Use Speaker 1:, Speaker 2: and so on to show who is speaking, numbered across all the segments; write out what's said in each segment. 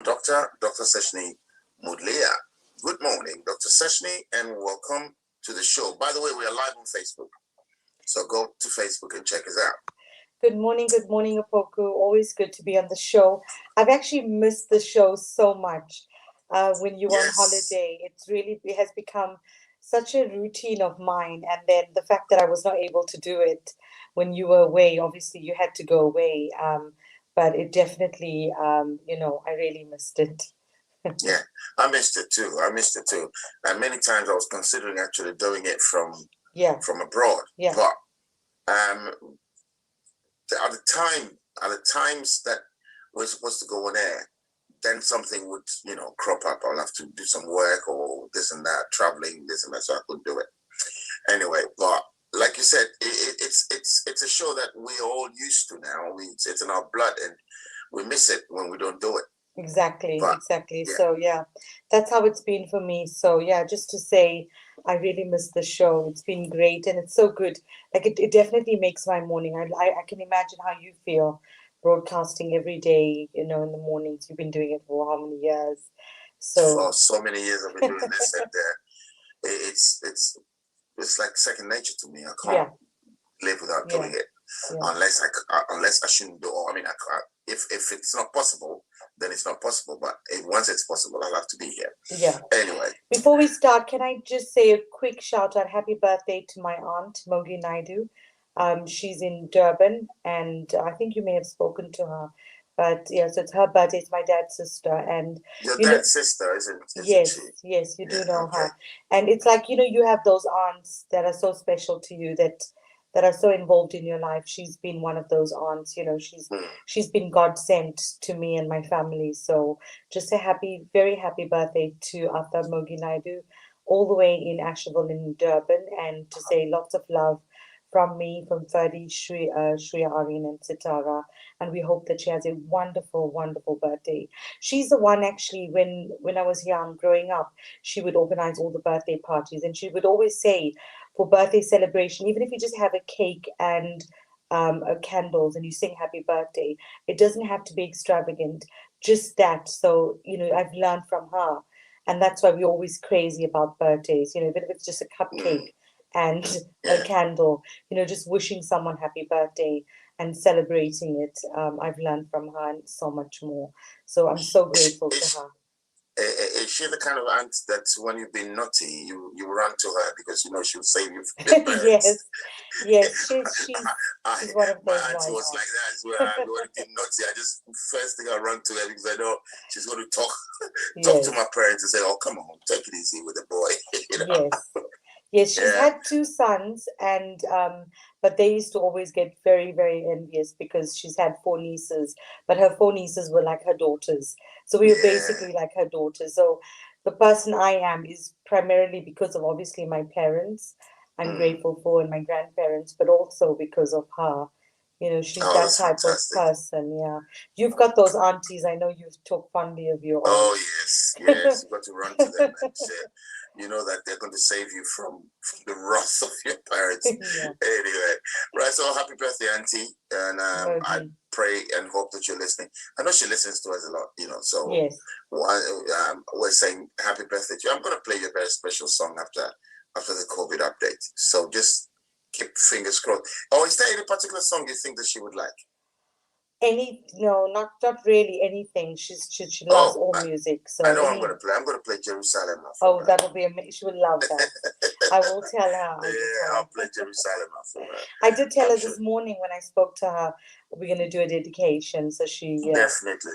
Speaker 1: Dr. Seshni Mudlia. Good morning, Dr. Seshni, and welcome to the show. By the way, we are live on Facebook, so go to Facebook and check us out.
Speaker 2: Good morning, Opoku. Always good to be on the show. I've actually missed the show so much when you were on holiday. It has become such a routine of mine. And then the fact that I was not able to do it when you were away, obviously you had to go away. But it definitely, I really missed it.
Speaker 1: Yeah, I missed it too. And many times I was considering actually doing it from abroad.
Speaker 2: Yeah.
Speaker 1: But at the times that we're supposed to go on air, then something would, crop up. I'll have to do some work or this and that, traveling, this and that, so I couldn't do it. Anyway, but like you said, it's a show that we're all used to now. It's in our blood, and we miss it when we don't do it.
Speaker 2: Exactly. Yeah. So yeah, that's how it's been for me. So yeah, just to say, I really miss the show. It's been great, and it's so good. Like it definitely makes my morning. I can imagine how you feel broadcasting every day. In the mornings. You've been doing it for how many years?
Speaker 1: For so many years I've been doing this, and it's like second nature to me. I can't live without doing it, unless I shouldn't do. I mean, if it's not possible, then it's not possible. But once it's possible, I'll have to be here.
Speaker 2: Yeah.
Speaker 1: Anyway,
Speaker 2: before we start, can I just say a quick shout out? Happy birthday to my aunt Mogi Naidu. She's in Durban, and I think you may have spoken to her. But yeah, so it's her birthday. It's my dad's sister, and
Speaker 1: your dad's sister, isn't
Speaker 2: yes,
Speaker 1: she?
Speaker 2: Yes, you do know her. And it's like you have those aunts that are so special to you that are so involved in your life. She's been one of those aunts. She's been God sent to me and my family. So just a very happy birthday to Atta Mogi Naidu, all the way in Asheville in Durban, and to say lots of love from me, from Ferdi, Shreya Areen, and Sitara. And we hope that she has a wonderful, wonderful birthday. She's the one, actually, when I was young, growing up, she would organize all the birthday parties. And she would always say, for birthday celebration, even if you just have a cake and candles and you sing happy birthday, it doesn't have to be extravagant, just that. So, I've learned from her. And that's why we're always crazy about birthdays, even if it's just a cupcake and a candle, just wishing someone happy birthday and celebrating it. I've learned from her and so much more. So I'm so grateful to her.
Speaker 1: Is she the kind of aunt that when you've been naughty, you run to her because she'll save you from your parents?
Speaker 2: Yes, she's one of those.
Speaker 1: My auntie was like that as well. When I've been naughty, first thing I run to her because I know she's going to talk to my parents and say, "Oh, come on, take it easy with the boy."
Speaker 2: Yes, she's had two sons, and but they used to always get very, very envious because she's had four nieces, but her four nieces were like her daughters. So we were basically like her daughters. So the person I am is primarily because of obviously my parents. I'm grateful for, and my grandparents, but also because of her. She's that type of person. Yeah, you've got those aunties. I know you've talked fondly of your.
Speaker 1: Oh yes, you've got to run to them and say, that they're going to save you from the wrath of your parents. Anyway, right. So happy birthday, Auntie, and I pray and hope that you're listening. I know she listens to us a lot. So
Speaker 2: yes,
Speaker 1: we're saying happy birthday to you. I'm going to play you a very special song after the COVID update. So just keep fingers crossed. Or is there any particular song you think that she would like?
Speaker 2: No, not really anything. She loves all music. So
Speaker 1: I know I'm going to play Jerusalem.
Speaker 2: Oh, that will be amazing. She would love that. I will tell her.
Speaker 1: I'll play Jerusalem for her.
Speaker 2: I did tell her this morning when I spoke to her, we're going to do a dedication. So she
Speaker 1: definitely.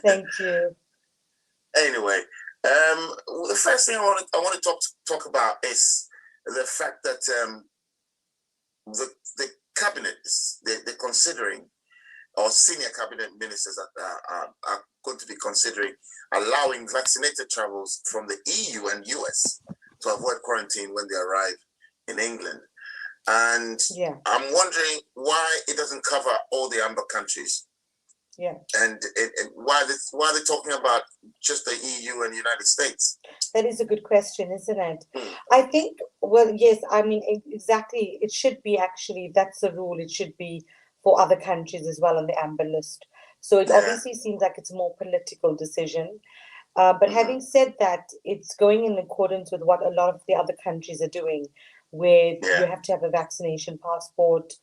Speaker 2: Thank you.
Speaker 1: Anyway, the first thing I want to talk about is the fact that the cabinet, they're considering, or senior cabinet ministers are going to be considering allowing vaccinated travels from the EU and US to avoid quarantine when they arrive in England. And I'm wondering why it doesn't cover all the amber countries.
Speaker 2: Yeah.
Speaker 1: And why they're talking about just the EU and United States?
Speaker 2: That is a good question, isn't it? I think, well, yes, I mean, exactly. It should be actually, that's the rule. It should be for other countries as well on the amber list. So it
Speaker 1: Yeah.
Speaker 2: obviously seems like it's a more political decision. But having
Speaker 1: Mhm.
Speaker 2: said that, it's going in accordance with what a lot of the other countries are doing, where you
Speaker 1: Yeah.
Speaker 2: have to have a vaccination passport.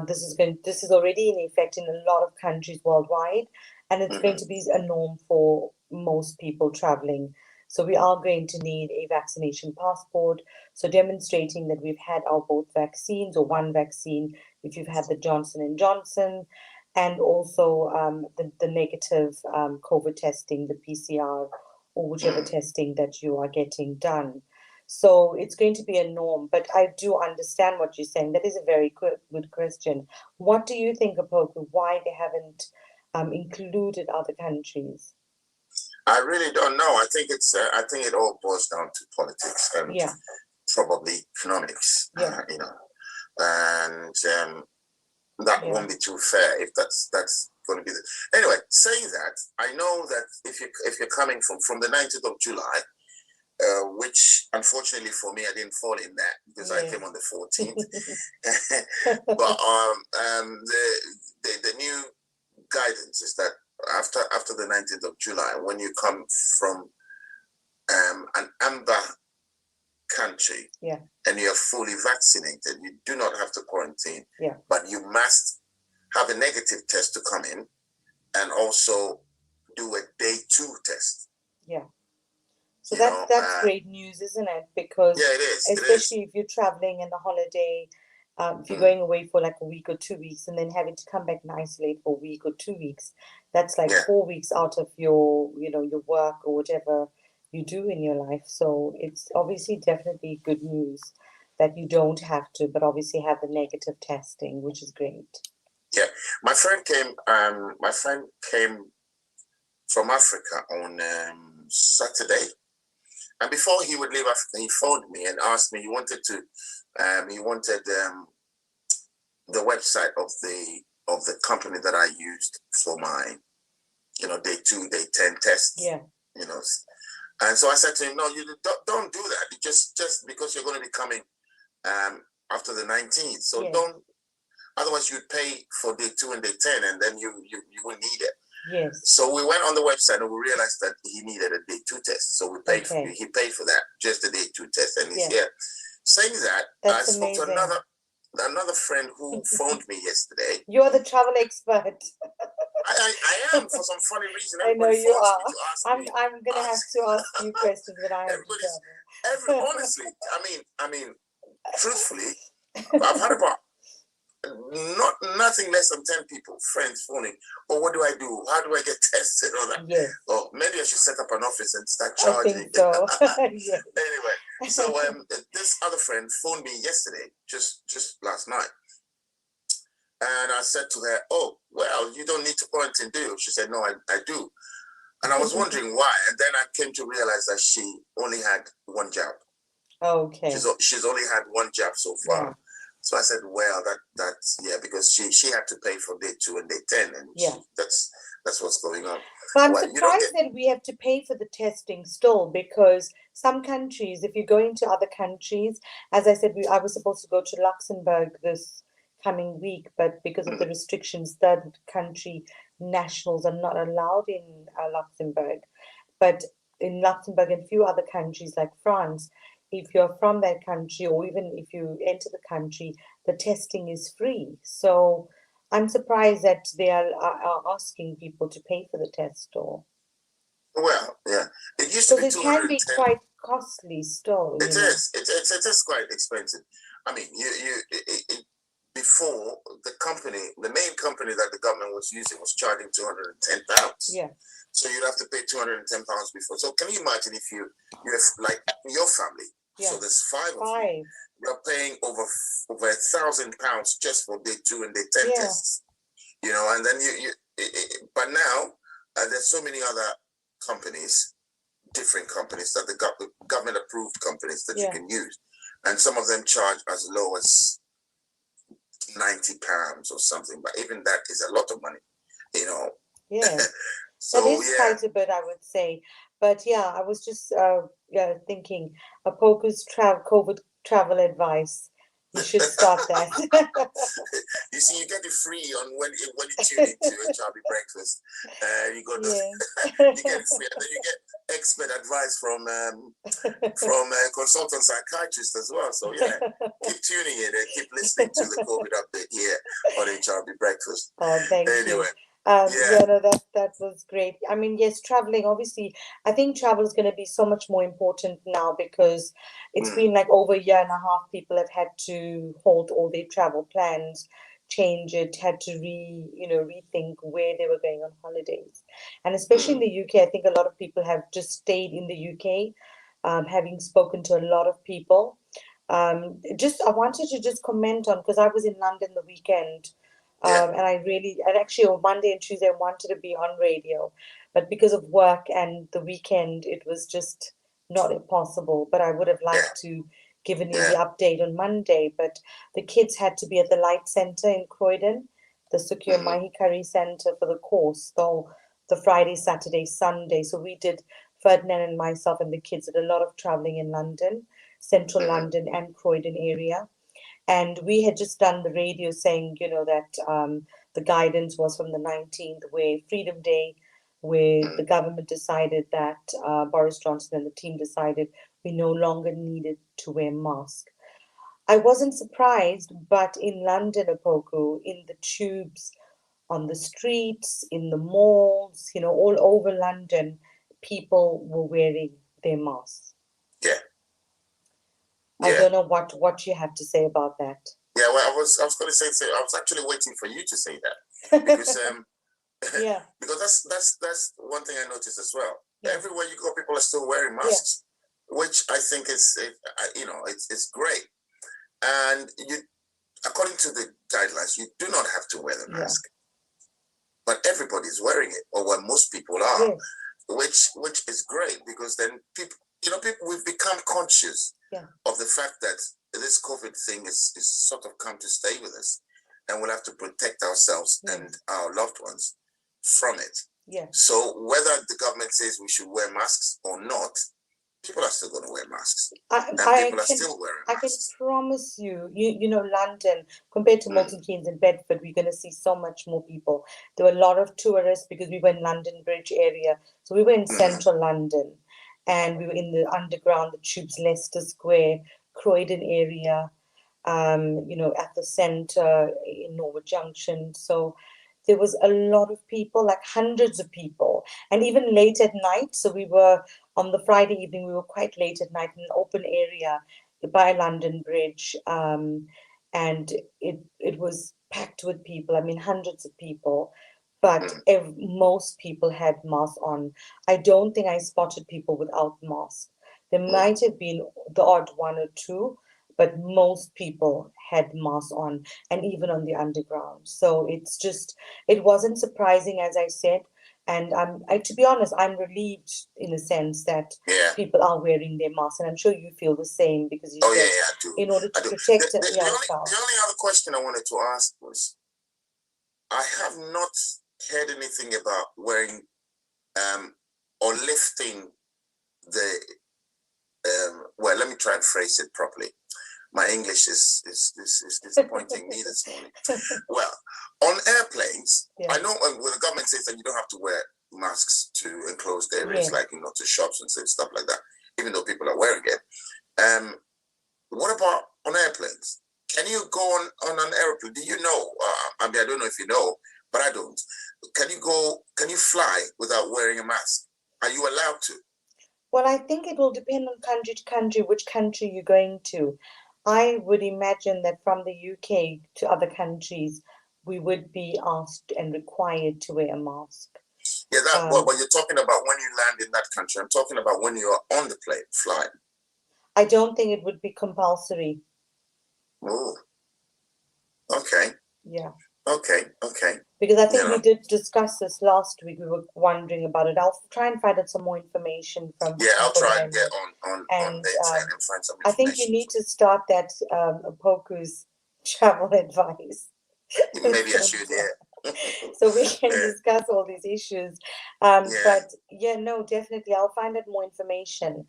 Speaker 2: This is already in effect in a lot of countries worldwide, and it's going
Speaker 1: Mhm.
Speaker 2: to be a norm for most people traveling. So we are going to need a vaccination passport. So demonstrating that we've had our both vaccines or one vaccine, if you've had the Johnson and Johnson, and also the negative COVID testing, the PCR or whichever
Speaker 1: Mhm.
Speaker 2: testing that you are getting done. So it's going to be a norm, but I do understand what you're saying. That is a very good question. What do you think, Opoku, why they haven't included other countries?
Speaker 1: I really don't know. I think I think it all boils down to politics and
Speaker 2: Yeah,
Speaker 1: probably economics.
Speaker 2: yeah,
Speaker 1: And that
Speaker 2: yeah,
Speaker 1: won't be too fair if that's going to be the. Anyway, saying that, I know that if you're coming from the 19th of July, which unfortunately for me I didn't fall in that because I
Speaker 2: yeah.
Speaker 1: came on the 14th. But the new guidance is that after the 19th of July, when you come from an amber country
Speaker 2: Yeah,
Speaker 1: and you're fully vaccinated, you do not have to quarantine,
Speaker 2: yeah,
Speaker 1: but you must have a negative test to come in and also do a day 2 test.
Speaker 2: yeah. So
Speaker 1: You know,
Speaker 2: that's great news, isn't it? Because
Speaker 1: yeah, it is. It is.
Speaker 2: especially if you're traveling in the holiday, if you're
Speaker 1: Mm,
Speaker 2: going away for like a week or 2 weeks and then having to come back and isolate for a week or 2 weeks, that's like
Speaker 1: yeah,
Speaker 2: 4 weeks out of your, your work or whatever you do in your life. So it's obviously definitely good news that you don't have to, but obviously have the negative testing, which is great.
Speaker 1: yeah. My friend came. My friend came from Africa on Saturday, and before he would leave Africa, he phoned me and asked me. He wanted the website of the company that I used for my day 2, day 10 tests.
Speaker 2: Yeah,
Speaker 1: You know, and so I said to him, no, you don't do that. You just because you're going to be coming after the 19th, so
Speaker 2: yes,
Speaker 1: don't. Otherwise, you'd pay for day 2 and day 10, and then you wouldn't need it.
Speaker 2: yes.
Speaker 1: So we went on the website and we realized that he needed a day 2 test. So
Speaker 2: Okay,
Speaker 1: he paid for that, just a day 2 test, and he's
Speaker 2: yeah,
Speaker 1: here. Saying that, I
Speaker 2: that's
Speaker 1: spoke to
Speaker 2: amazing.
Speaker 1: another friend who phoned me yesterday.
Speaker 2: You're the travel expert.
Speaker 1: I am, for some funny reason.
Speaker 2: I know
Speaker 1: Everybody
Speaker 2: you
Speaker 1: phones me
Speaker 2: are.
Speaker 1: to ask
Speaker 2: I'm
Speaker 1: me.
Speaker 2: I'm gonna have to ask you questions when I have to
Speaker 1: Everybody's
Speaker 2: travel.
Speaker 1: honestly. I mean, truthfully, I've had about nothing less than 10 people, friends phoning. Oh, what do I do? How do I get tested? All that.
Speaker 2: Yes,
Speaker 1: Oh, maybe I should set up an office and start
Speaker 2: I think
Speaker 1: charging.
Speaker 2: so. Yes.
Speaker 1: Anyway, so this other friend phoned me yesterday, just last night, and I said to her, "Oh, well, you don't need to quarantine, do you?" She said, "No, I do." And I was wondering why, and then I came to realize that she only had one jab.
Speaker 2: Okay.
Speaker 1: She's only had one jab so
Speaker 2: Yeah.
Speaker 1: far. So I said, well, that's yeah, because she had to pay for day 2 and day 10, and
Speaker 2: Yeah.
Speaker 1: that's what's going on.
Speaker 2: But I'm
Speaker 1: Well, you don't
Speaker 2: surprised
Speaker 1: get.
Speaker 2: that we have to pay for the testing still because some countries, if you go into other countries, as I said, I was supposed to go to Luxembourg this coming week, but because of the restrictions, third country nationals are not allowed in Luxembourg. But in Luxembourg and a few other countries like France, if you're from that country or even if you enter the country, the testing is free. So I'm surprised that they are asking people to pay for the test or
Speaker 1: Well, yeah, it used to
Speaker 2: because
Speaker 1: be
Speaker 2: it
Speaker 1: two hundred
Speaker 2: can
Speaker 1: and
Speaker 2: be
Speaker 1: ten.
Speaker 2: quite costly still,
Speaker 1: It is. It is quite expensive. I mean, before the main company that the government was using was charging £210.
Speaker 2: Yeah,
Speaker 1: So you'd have to pay £210 before. So can you imagine if you have like your family? So
Speaker 2: yeah,
Speaker 1: there's 5 of you.
Speaker 2: 5.
Speaker 1: You're paying over £1,000 just for day 2 and day 10
Speaker 2: Yeah,
Speaker 1: tests. And then but now there's so many other companies, different companies that the government approved companies that you
Speaker 2: yeah,
Speaker 1: can use, and some of them charge as low as £90 or something. But even that is a lot of money, you know.
Speaker 2: yeah. That
Speaker 1: So
Speaker 2: is
Speaker 1: yeah,
Speaker 2: quite a bit, I would say. But yeah, I was just thinking, Apoku's COVID travel advice. You should start that.
Speaker 1: You see, you get it free on when you tune into a Chubby Breakfast. You got you get it free, and then you get expert advice from consultant psychiatrists as well. So yeah, keep tuning in and keep listening to the COVID update here on a Chubby Breakfast.
Speaker 2: Oh, thank you.
Speaker 1: Anyway,
Speaker 2: Yeah, no, that was great. I mean, yes, traveling, obviously, I think travel is going to be so much more important now because it's been like over a year and a half. People have had to halt all their travel plans, change it, had to rethink where they were going on holidays. And especially in the UK, I think a lot of people have just stayed in the UK, having spoken to a lot of people. I wanted to just comment on, because I was in London the weekend.
Speaker 1: yeah,
Speaker 2: And actually on Monday and Tuesday, I wanted to be on radio, but because of work and the weekend, it was just not possible. But I would have
Speaker 1: yeah,
Speaker 2: liked to given you
Speaker 1: yeah.
Speaker 2: the update on Monday. But the kids had to be at the Light Centre in Croydon, the Secure
Speaker 1: Mm-hmm,
Speaker 2: Mahi Curry Centre for the course, so the Friday, Saturday, Sunday. So we did, Ferdinand and myself and the kids did a lot of traveling in London, central
Speaker 1: mm-hmm,
Speaker 2: London and Croydon area. And we had just done the radio saying, that the guidance was from the 19th, where Freedom Day, where
Speaker 1: mm-hmm.
Speaker 2: the government decided that Boris Johnson and the team decided we no longer needed to wear masks. I wasn't surprised, but in London, Opoku, in the tubes, on the streets, in the malls, all over London, people were wearing their masks.
Speaker 1: Yeah,
Speaker 2: I
Speaker 1: yeah.
Speaker 2: don't know what you have to say about that.
Speaker 1: Yeah, well, I was going to say, I was actually waiting for you to say that because
Speaker 2: Yeah,
Speaker 1: because that's one thing I noticed as well.
Speaker 2: yeah,
Speaker 1: Everywhere you go, people are still wearing
Speaker 2: yeah,
Speaker 1: masks, which I think it's great. And you, according to the guidelines, you do not have to wear the
Speaker 2: yeah,
Speaker 1: mask, but everybody's wearing it, or well, most people are,
Speaker 2: yes,
Speaker 1: which is great because then people we've become conscious
Speaker 2: yeah,
Speaker 1: of the fact that this COVID thing is sort of come to stay with us, and we'll have to protect ourselves
Speaker 2: yeah,
Speaker 1: and our loved ones from it.
Speaker 2: yeah.
Speaker 1: So whether the government says we should wear masks or not, people are still going to wear masks,
Speaker 2: I,
Speaker 1: and
Speaker 2: I
Speaker 1: people are
Speaker 2: can
Speaker 1: still wearing
Speaker 2: I can
Speaker 1: masks.
Speaker 2: promise you, London compared to
Speaker 1: Mm,
Speaker 2: Milton Keynes and Bedford, we're going to see so much more people. There were a lot of tourists because we were in London Bridge area, so we were in
Speaker 1: mm,
Speaker 2: central London, and we were in the underground, the tubes, Leicester Square, Croydon area, at the center in Norwood Junction. So there was a lot of people, like hundreds of people, and even late at night. So we were on the Friday evening, we were quite late at night in an open area by London Bridge, and it was packed with people. I mean, hundreds of people, but
Speaker 1: mm,
Speaker 2: most people had masks on. I don't think I spotted people without masks. There
Speaker 1: mm.
Speaker 2: might have been the odd one or two, but most people had masks on, and even on the underground. So it wasn't surprising, as I said. And to be honest, I'm relieved in a sense that
Speaker 1: Yeah.
Speaker 2: people are wearing their masks, and I'm sure you feel the same because you
Speaker 1: Oh
Speaker 2: said
Speaker 1: yeah, I do.
Speaker 2: in order
Speaker 1: I
Speaker 2: to
Speaker 1: do.
Speaker 2: protect
Speaker 1: The
Speaker 2: yourself.
Speaker 1: only other question I wanted to ask was, I have not heard anything about wearing or lifting the well, let me try and phrase it properly. My English is disappointing me this morning. Well, on airplanes,
Speaker 2: Yeah,
Speaker 1: I know when the government says that you don't have to wear masks to enclosed areas,
Speaker 2: yeah.
Speaker 1: like to shops and stuff like that, even though people are wearing it. Um, what about on airplanes? Can you go on an airplane? Do you know? I mean, I don't know if you know, but I don't. Can you go? Can you fly without wearing a mask? Are you allowed to?
Speaker 2: Well, I think it will depend on country to country, which country you're going to. I would imagine that from the UK to other countries, we would be asked and required to wear a mask.
Speaker 1: Yeah, that
Speaker 2: Um,
Speaker 1: what you're talking about when you land in that country. I'm talking about when you are on the plane flying.
Speaker 2: I don't think it would be compulsory.
Speaker 1: Oh, okay,
Speaker 2: Yeah.
Speaker 1: okay.
Speaker 2: Because I
Speaker 1: You
Speaker 2: think we
Speaker 1: know,
Speaker 2: did discuss this last week. We were wondering about it. I'll try and find out some more information from
Speaker 1: yeah, I'll
Speaker 2: people that
Speaker 1: try
Speaker 2: I
Speaker 1: and get
Speaker 2: know.
Speaker 1: on
Speaker 2: And
Speaker 1: the internet and find some
Speaker 2: I think you
Speaker 1: information.
Speaker 2: need to start that Opoku's travel advice.
Speaker 1: Maybe I should. Yeah,
Speaker 2: So we can
Speaker 1: yeah,
Speaker 2: discuss all these issues.
Speaker 1: yeah.
Speaker 2: But yeah, no, definitely, I'll find out more information.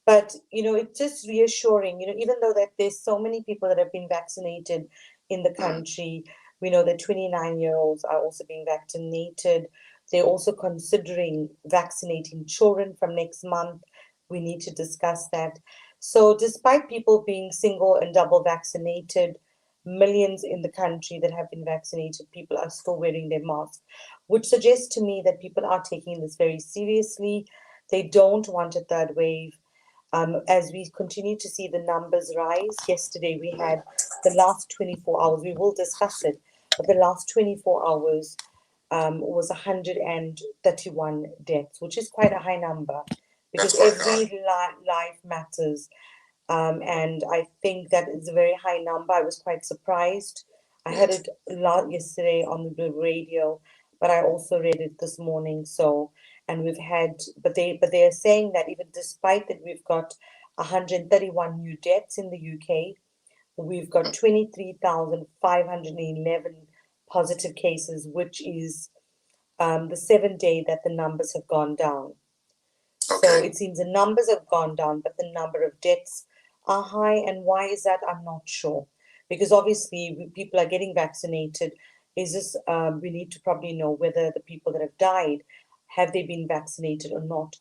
Speaker 2: But it's just reassuring, even though that there's so many people that have been vaccinated in the country. We know that 29-year-olds are also being vaccinated. They're also considering vaccinating children from next month. We need to discuss that. So despite people being single and double vaccinated, millions in the country that have been vaccinated, people are still wearing their masks, which suggests to me that people are taking this very seriously. They don't want a third wave. As we continue to see the numbers rise, yesterday we had the last 24 hours, we will discuss it, but the last 24 hours was 131 deaths, which is quite a high number
Speaker 1: That's
Speaker 2: because
Speaker 1: quite
Speaker 2: every
Speaker 1: high.
Speaker 2: life matters. And I think that is a very high number. I was quite surprised. I heard
Speaker 1: Yes.
Speaker 2: it a lot yesterday on the radio, but I also read it this morning. So, and we've had, but they are saying that even despite that, we've got 131 new deaths in the UK. We've got 23,511 positive cases, which is the seventh day that the numbers have gone down. So
Speaker 1: Okay.
Speaker 2: it seems the numbers have gone down, but the number of deaths are high. And why is that? I'm not sure. Because obviously, people are getting vaccinated. Is this, we need to probably know whether the people that have died, have they been vaccinated or not?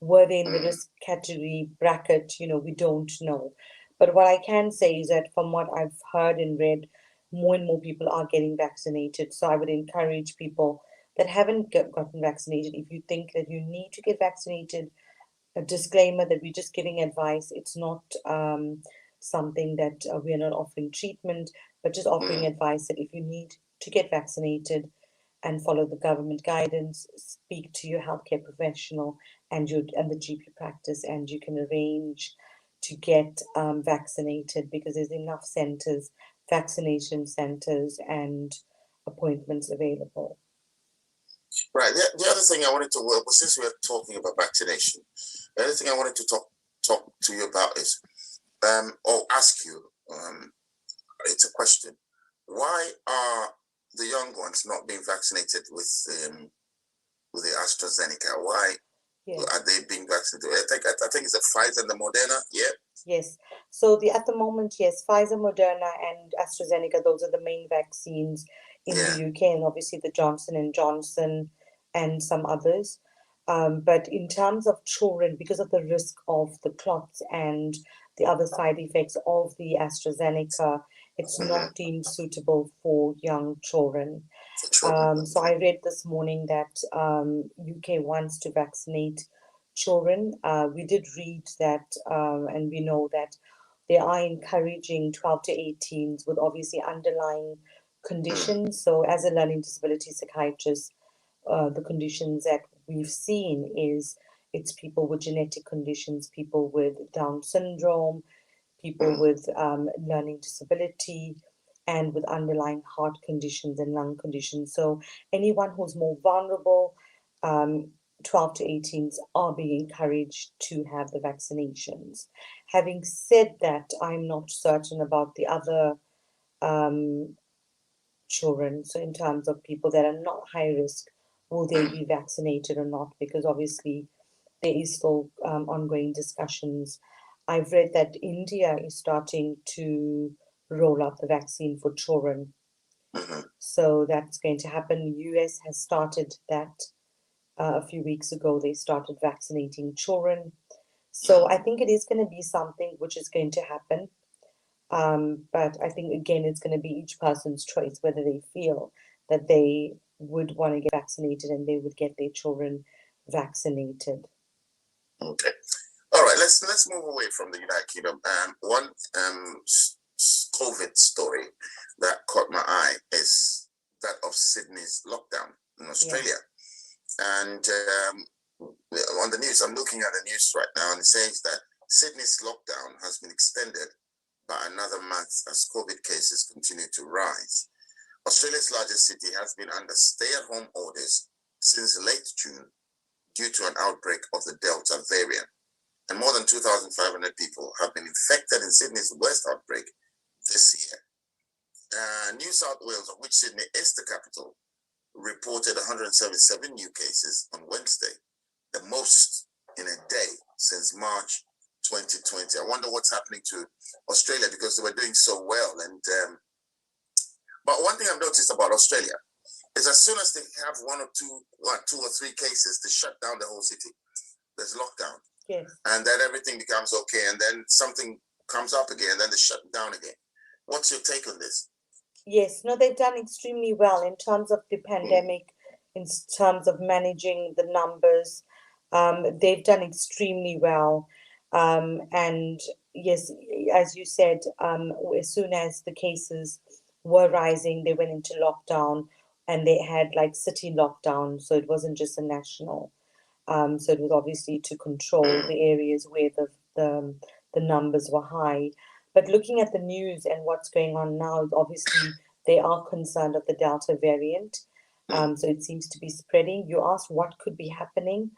Speaker 2: Were they in the
Speaker 1: Mm.
Speaker 2: risk category bracket? We don't know. But what I can say is that from what I've heard and read, more and more people are getting vaccinated. So I would encourage people that haven't gotten vaccinated, if you think that you need to get vaccinated, a disclaimer that we're just giving advice. It's not something that we're not offering treatment, but just offering
Speaker 1: Mm.
Speaker 2: advice that if you need to get vaccinated and follow the government guidance, speak to your healthcare professional and the GP practice, and you can arrange to get vaccinated because there's enough centers, vaccination centers, and appointments available.
Speaker 1: Right. The other thing I wanted to well, since we're talking about vaccination, the other thing I wanted to talk to you about is or ask you, it's a question. Why are the young ones not being vaccinated with the AstraZeneca? Why are
Speaker 2: Yes.
Speaker 1: they being vaccinated? I think it's the Pfizer and the Moderna. Yeah.
Speaker 2: Yes. So at the moment, yes, Pfizer, Moderna, and AstraZeneca, those are the main vaccines in the
Speaker 1: Yeah.
Speaker 2: UK, and obviously the Johnson and Johnson and some others. But in terms of children, because of the risk of the clots and the other side effects of the AstraZeneca, it's
Speaker 1: Mm-hmm.
Speaker 2: not deemed suitable for young children.
Speaker 1: For children.
Speaker 2: So I read this morning that UK wants to vaccinate children. We did read that, and we know that they are encouraging 12 to 18s with obviously underlying
Speaker 1: Mm.
Speaker 2: conditions. So, as a learning disability psychiatrist, the conditions that we've seen is it's people with genetic conditions, people with Down syndrome, people
Speaker 1: Mm.
Speaker 2: with learning disability, and with underlying heart conditions and lung conditions. So anyone who's more vulnerable, um, 12 to 18s are being encouraged to have the vaccinations. Having said that, I'm not certain about the other um, children. So in terms of people that are not high risk, will they
Speaker 1: Mm.
Speaker 2: be vaccinated or not? Because obviously there is still ongoing discussions. I've read that India is starting to roll out the vaccine for children.
Speaker 1: Mm-hmm.
Speaker 2: So that's going to happen. US has started that a few weeks ago. They started vaccinating children. So
Speaker 1: Mm.
Speaker 2: I think it is going to be something which is going to happen. But I think again, it's going to be each person's choice whether they feel that they would want to get vaccinated and they would get their children vaccinated.
Speaker 1: Okay. All right. Let's move away from the United Kingdom. One COVID story that caught my eye is that of Sydney's lockdown in
Speaker 2: Yeah.
Speaker 1: Australia. And on the news, I'm looking at the news right now, and it says that Sydney's lockdown has been extended by another month as COVID cases continue to rise. Australia's largest city has been under stay-at-home orders since late June due to an outbreak of the Delta variant. And more than 2,500 people have been infected in Sydney's worst outbreak this year. New South Wales, of which Sydney is the capital, reported 177 new cases on Wednesday, the most in a day since March 2020. I wonder what's happening to Australia because they were doing so well. And but one thing I've noticed about Australia is as soon as they have two or three cases, they shut down the whole city. There's lockdown.
Speaker 2: Yes.
Speaker 1: And then everything becomes okay. And then something comes up again, and then they shut down again. What's your take on this?
Speaker 2: Yes, no, they've done extremely well in terms of the pandemic, in terms of managing the numbers. They've done extremely well. And yes, as you said, as soon as the cases were rising, they went into lockdown and they had like city lockdown. So it wasn't just a national. So it was obviously to control the areas where the numbers were high. But looking at the news and what's going on now, obviously they are concerned of the Delta variant. So it seems to be spreading. You asked what could be happening.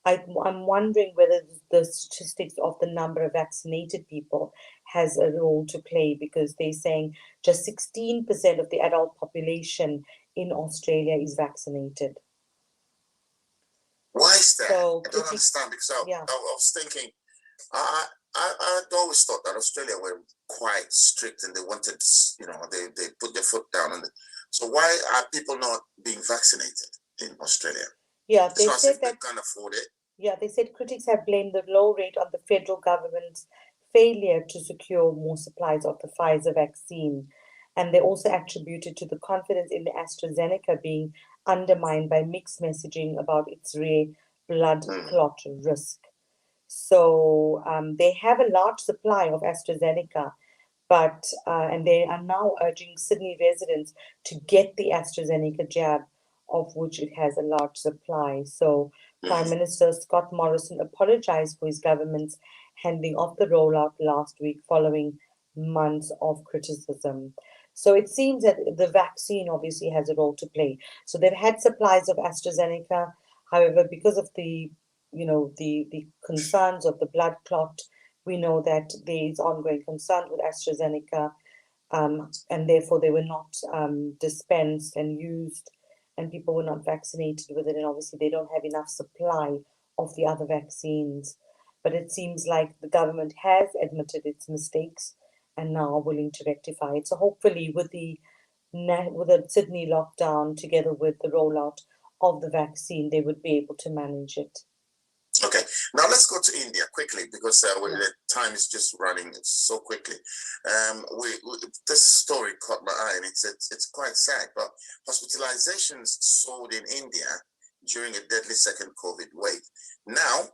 Speaker 2: I'm wondering whether the statistics of the number of vaccinated people has a role to play, because they're saying just 16% of the adult population in Australia is vaccinated.
Speaker 1: Why is that?
Speaker 2: So
Speaker 1: I don't understand, because I was thinking, I'd always thought that Australia were quite strict and they wanted, they put their foot down. So why are people not being vaccinated in Australia?
Speaker 2: Yeah, they
Speaker 1: said that they can't afford it.
Speaker 2: Yeah, they said critics have blamed the low rate on the federal government's failure to secure more supplies of the Pfizer vaccine. And they also attributed to the confidence in the AstraZeneca being undermined by mixed messaging about its rare blood clot risk. So they have a large supply of AstraZeneca, but and they are now urging Sydney residents to get the AstraZeneca jab, of which it has a large supply. So Prime Minister Scott Morrison apologized for his government's handing off the rollout last week following months of criticism. So it seems that the vaccine obviously has a role to play. So they've had supplies of AstraZeneca. However, because of the concerns of the blood clot, we know that there is ongoing concern with AstraZeneca, and therefore they were not dispensed and used, and people were not vaccinated with it. And obviously, they don't have enough supply of the other vaccines. But it seems like the government has admitted its mistakes and now are willing to rectify it. So hopefully, with the Sydney lockdown together with the rollout of the vaccine, they would be able to manage it.
Speaker 1: Okay, now let's go to India quickly, because the time is just running so quickly. This story caught my eye, and it's quite sad. But hospitalizations soared in India during a deadly second COVID wave. Now,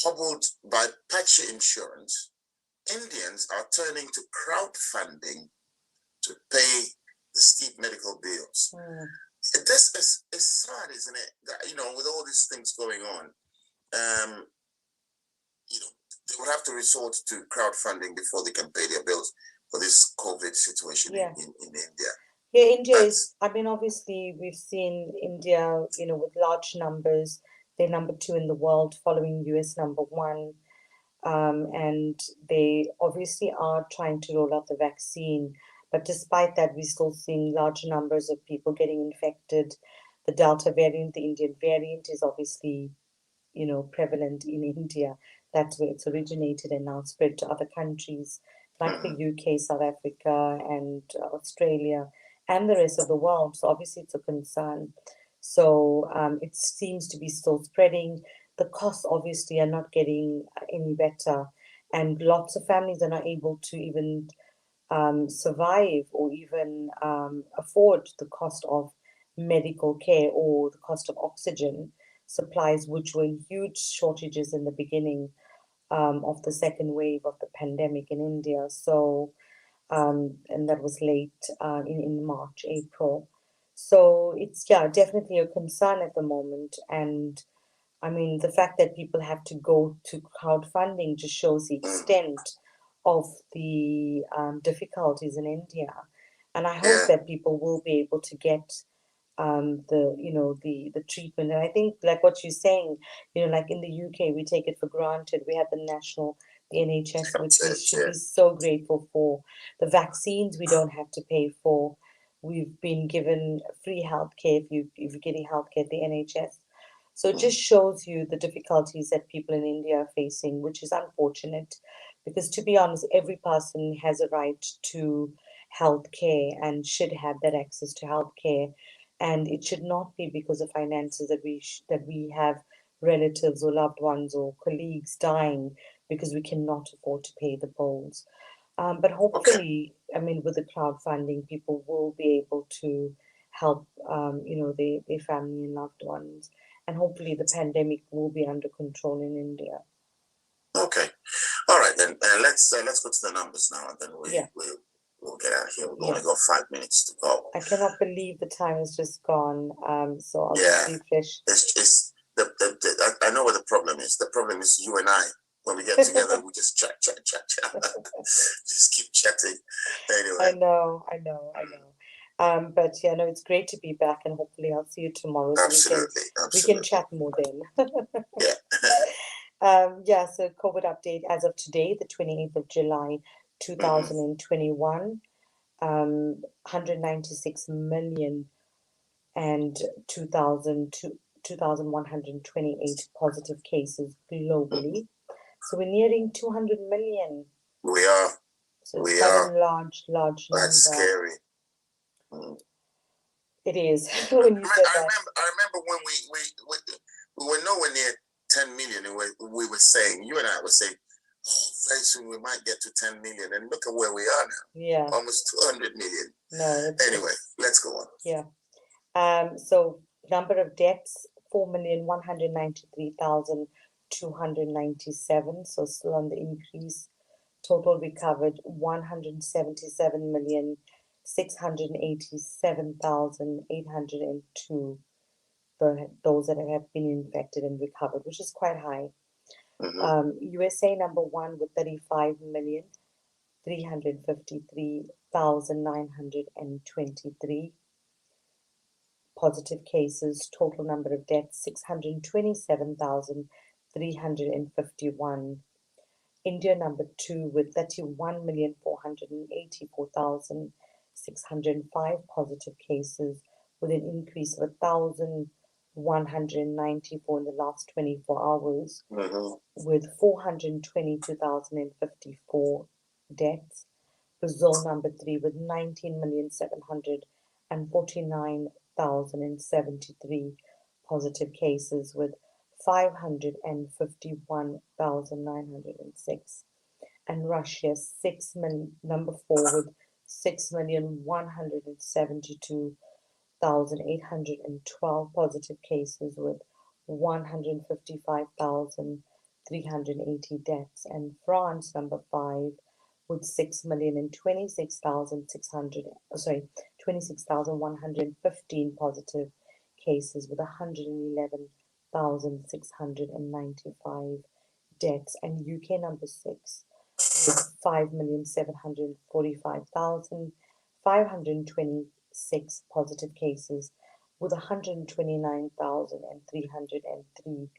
Speaker 1: hobbled by patchy insurance, Indians are turning to crowdfunding to pay the steep medical bills. This is sad, isn't it? That, with all these things going on, they would have to resort to crowdfunding before they can pay their bills for this COVID situation in India.
Speaker 2: Yeah, India is, obviously we've seen India, with large numbers. They're number 2 in the world, following US number 1. And they obviously are trying to roll out the vaccine. But despite that, we're still seeing large numbers of people getting infected. The Delta variant, the Indian variant, is obviously prevalent in India. That's where it's originated and now spread to other countries like the UK, South Africa, and Australia, and the rest of the world. So obviously it's a concern. So it seems to be still spreading. The costs obviously are not getting any better, and lots of families are not able to even survive or even afford the cost of medical care or the cost of oxygen supplies, which were in huge shortages in the beginning of the second wave of the pandemic in India. So, and that was late in March, April. So it's, definitely a concern at the moment. And the fact that people have to go to crowdfunding just shows the extent of the difficulties in India. And I hope that people will be able to get the treatment. And I think, like what you're saying, like in the UK, we take it for granted. We have the NHS, which we should be so grateful for. The vaccines we don't have to pay for. We've been given free healthcare if you're getting healthcare at the NHS. So it just shows you the difficulties that people in India are facing, which is unfortunate because, to be honest, every person has a right to health care and should have that access to health care. And it should not be because of finances that we have relatives or loved ones or colleagues dying because we cannot afford to pay the bills. But
Speaker 1: Okay.
Speaker 2: hopefully, I mean, with the crowdfunding, people will be able to help, their family and loved ones. And hopefully the pandemic will be under control in India.
Speaker 1: Okay. All right then. Let's go to the numbers now, and then
Speaker 2: Yeah,
Speaker 1: we'll get out of here. We've
Speaker 2: yeah.
Speaker 1: only got 5 minutes to go.
Speaker 2: I cannot believe the time has just gone. So I'll just
Speaker 1: Yeah.
Speaker 2: refresh.
Speaker 1: It's I know what the problem is. The problem is you and I. When we get together, we just chat. Just keep chatting.
Speaker 2: I
Speaker 1: Anyway.
Speaker 2: know, I know, I know. But yeah, no, it's great to be back, and hopefully I'll see you tomorrow so
Speaker 1: Absolutely.
Speaker 2: we can
Speaker 1: Absolutely.
Speaker 2: chat more then.
Speaker 1: Yeah.
Speaker 2: Yeah, so COVID update as of today, the 28th of July,
Speaker 1: Mhm.
Speaker 2: 2021, 196 million and 2,128 positive cases
Speaker 1: Mhm.
Speaker 2: globally. So we're nearing 200 million.
Speaker 1: We are.
Speaker 2: So it's
Speaker 1: We
Speaker 2: quite a
Speaker 1: are.
Speaker 2: large, large
Speaker 1: That's
Speaker 2: number.
Speaker 1: scary. Mm.
Speaker 2: It is when you said that.
Speaker 1: I remember when we were nowhere near 10 million, and we were saying, you and I were saying, oh, very soon we might get to 10 million, and look at where we are now,
Speaker 2: Yeah,
Speaker 1: almost 200 million.
Speaker 2: no,
Speaker 1: Anyway, let's go on.
Speaker 2: yeah. So number of deaths, 4,193,297. So still on the increase. Total recovered, 177,687,802. Those that have been infected and recovered, which is quite high.
Speaker 1: Mm-hmm.
Speaker 2: USA number one with 35,353,923 positive cases. Total number of deaths, 627,351. India number two with 31,484,605 positive cases, with an increase of 1,194 in the last 24 hours,
Speaker 1: Mm-hmm.
Speaker 2: with 422,054 deaths. Brazil number three with 19,749,073 positive cases, with 551,906. And Russia number four with 6,172,812 positive cases, with 155,380 deaths. And France number five with 26,115 positive cases, with 111,695 deaths. And UK number six with 5,745,526 positive cases, with 129,303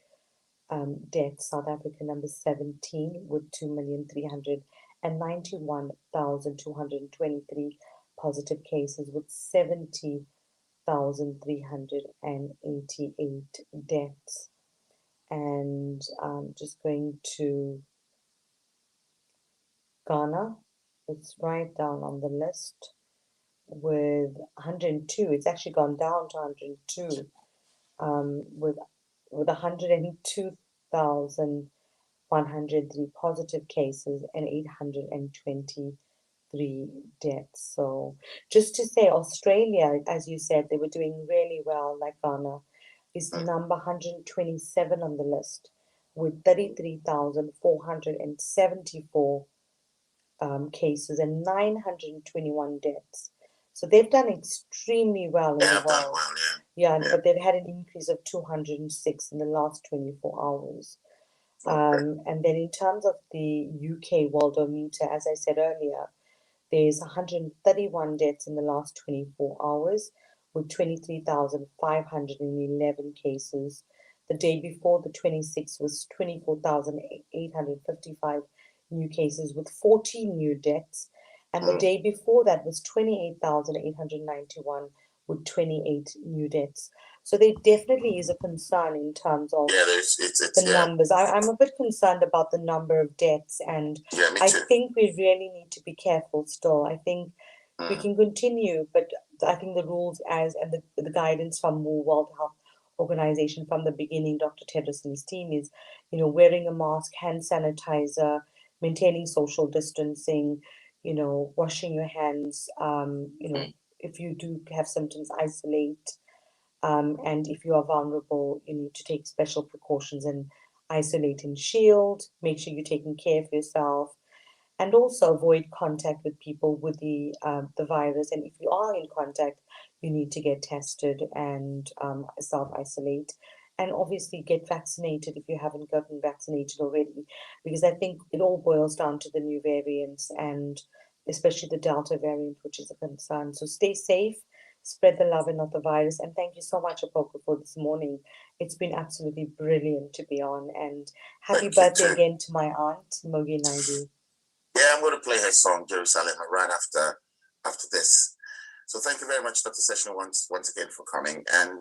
Speaker 2: deaths. South Africa number 17 with 2,391,223 positive cases, with 70,388 deaths. And just going to Ghana, it's right down on the list with 102. It's actually gone down to 102, with 102,103 positive cases and 823 deaths. So just to say, Australia, as you said, they were doing really well, like Ghana, is number 127 on the list with 33,474 cases and 921 deaths. So they've done extremely well in
Speaker 1: They
Speaker 2: the
Speaker 1: have done
Speaker 2: world.
Speaker 1: well,
Speaker 2: Yeah,
Speaker 1: yeah.
Speaker 2: but they've had an increase of 206 in the last 24 hours.
Speaker 1: Okay.
Speaker 2: And then in terms of the UK worldometer, as I said earlier, there's 131 deaths in the last 24 hours, with 23,511 cases. The day before, the 26th, was 24,855 new cases with 14 new deaths. And the day before that was 28,891 with 28 new deaths. So there definitely is a concern in terms of
Speaker 1: it's
Speaker 2: the numbers. I'm a bit concerned about the number of deaths, and
Speaker 1: yeah, me
Speaker 2: I
Speaker 1: too.
Speaker 2: think we really need to be careful still. I think we
Speaker 1: Mm,
Speaker 2: can continue, but I think the rules and the guidance from World Health Organization from the beginning, Dr. Tedros and his team is, wearing a mask, hand sanitizer, maintaining social distancing, washing your hands,
Speaker 1: mm,
Speaker 2: if you do have symptoms, isolate. And if you are vulnerable, you need to take special precautions and isolate and shield. Make sure you're taking care of yourself, and also avoid contact with people with the virus. And if you are in contact, you need to get tested and self-isolate, and obviously get vaccinated if you haven't gotten vaccinated already, because I think it all boils down to the new variants, and especially the Delta variant, which is a concern. So stay safe, spread the love and not the virus. And thank you so much, Opoku, for this morning. It's been absolutely brilliant to be on, and happy
Speaker 1: thank you
Speaker 2: birthday
Speaker 1: too.
Speaker 2: again to my aunt, Mogi Naidu.
Speaker 1: Yeah, I'm going to play her song Jerusalem right after this. So thank you very much, Dr. Session, once again for coming, and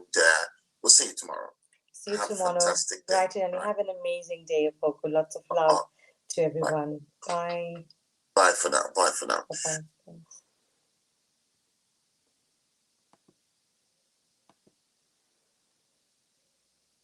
Speaker 1: we'll see you tomorrow.
Speaker 2: See you
Speaker 1: Have a
Speaker 2: tomorrow.
Speaker 1: fantastic day.
Speaker 2: Right, and
Speaker 1: All right.
Speaker 2: have an amazing day, Opoku. Lots of love
Speaker 1: Oh,
Speaker 2: to
Speaker 1: bye.
Speaker 2: everyone. Bye.
Speaker 1: Bye for now. Bye for now.
Speaker 2: Bye-bye. Thanks.